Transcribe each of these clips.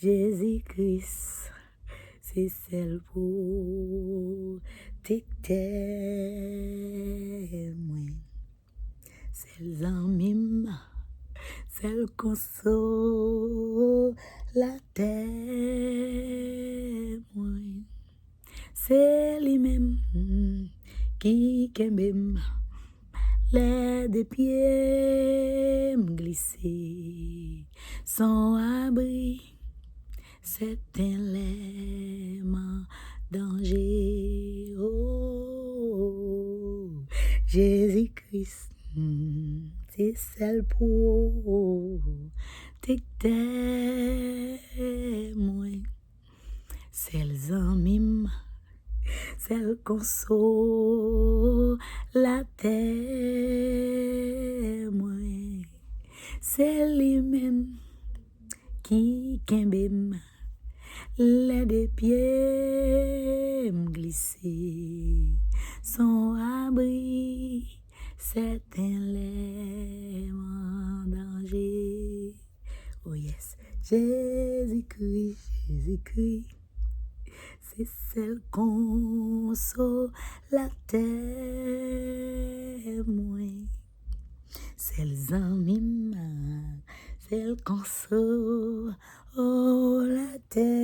Jésus-Christ, c'est celle pour tes témoins. C'est l'amime, celle console la témoin. C'est lui-même qui kembem les deux pieds glissés sans abri. C'est un léman danger. Oh, Jésus-Christ, c'est celle pour tes témoins. Celles en mime, celles console la témoin. C'est lui-même qui kembem les deux pieds glissés sans abri. C'est un léman danger. Oh yes, Jésus-Christ, Jésus-Christ, c'est celle console la témoin. Celles en mime, celles console la témoin.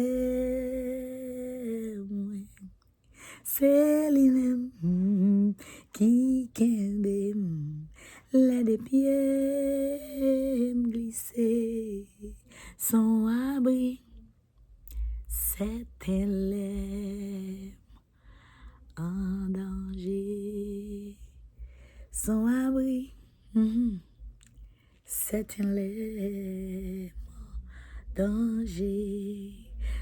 C'est lui-même qui kembem les deux pieds glissés sans abri. C'est un léman en danger, sans abri. C'est un léman danger,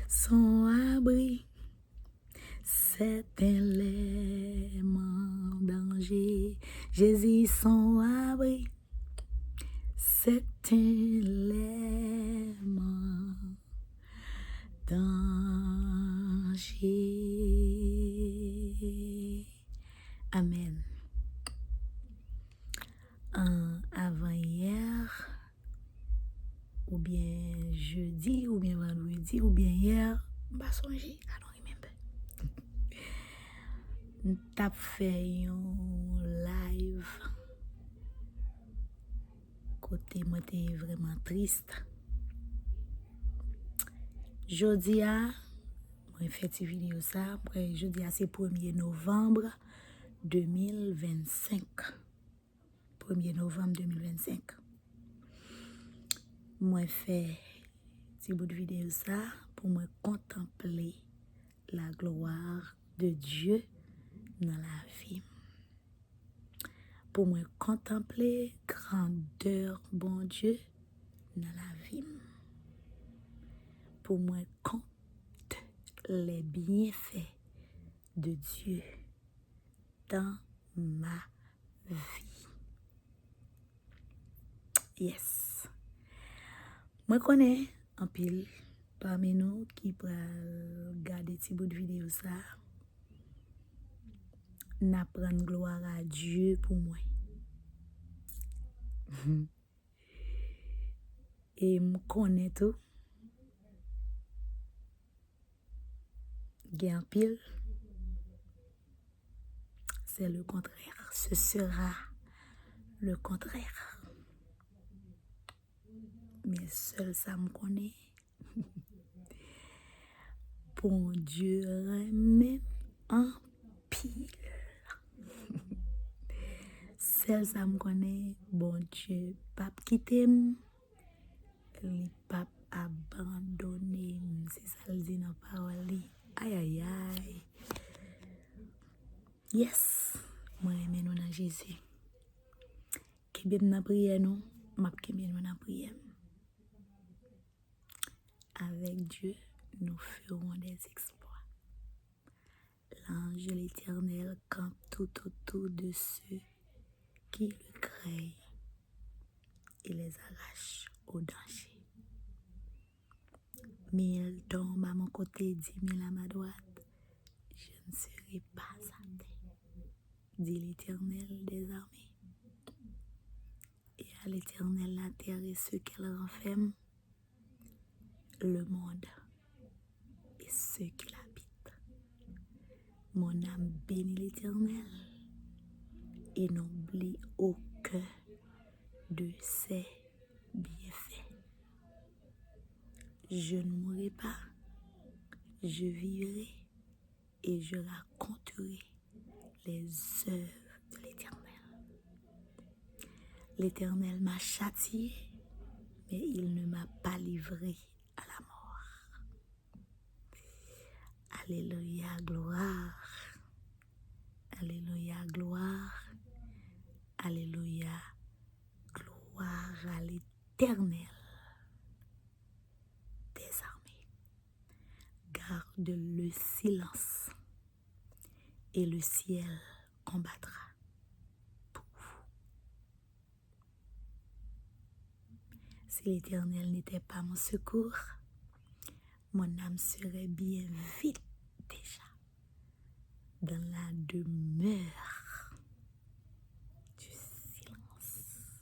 sans abri. C'est un léman danger, Jésus sans abri. C'est un léman danger. Amen. Avant hier, ou bien jeudi, ou bien vendredi, ou bien hier, pas songer, I don't remember. T'as fait un live côté moi t'es vraiment triste. Jeudi a moi fait cette vidéo ça après jeudi a c'est 1er novembre 2025. 1er novembre 2025. Moi fait petit bout de vidéo ça pour moi contempler la gloire de Dieu dans la vie. Pour moi contempler grandeur bon Dieu dans la vie. Pour moi compte les bienfaits de Dieu dans ma vie. Yes. Moi connais en pile parmi nous qui peut regarder petit bout de vidéo ça. N'a prendre gloire à Dieu pour moi. Et me connais tout. Gain pile. C'est le contraire. Ce sera le contraire. Mais seul ça me connaît. Bon Dieu même en pile. Seul ça me connaît. Bon Dieu, pape quitter li pape abandonné. C'est ça le dit dans la parole. Aïe aïe aïe. Yes. Moi aime nous dans Jésus. Qui bien dans prière nous, m'a qui bien nous dans prière. Avec Dieu, nous ferons des exploits. L'ange de l'Éternel campe tout autour de ceux qui le craignent et les arrache au danger. 1000 tombent à mon côté, 10 000 à ma droite. Je ne serai pas atteint, dit l'Éternel des armées. Et à l'Éternel la terre et ceux qu'elle renferme. le monde et ceux qui l'habitent. Mon âme bénit l'Éternel et n'oublie aucun de ses bienfaits. Je ne mourrai pas, je vivrai et je raconterai les œuvres de l'Éternel. L'Éternel m'a châtié, mais il ne m'a pas livré à la mort. Alléluia, gloire. Alléluia, gloire. Alléluia, gloire à l'Éternel des armées. Garde le silence et le ciel combattra pour vous. Si l'Éternel n'était pas mon secours, mon âme serait bien vite déjà dans la demeure du silence.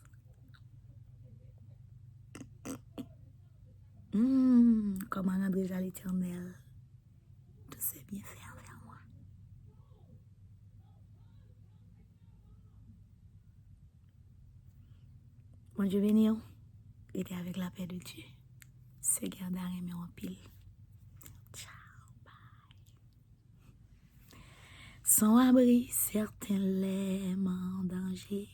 Comment rendrai-je à l'Éternel tous ses bienfaits envers moi? Bon Dieu béni, était avec la paix de Dieu. Se garde à aimer en pile. Ciao, bye. Sans abri, certains l'aiment en danger.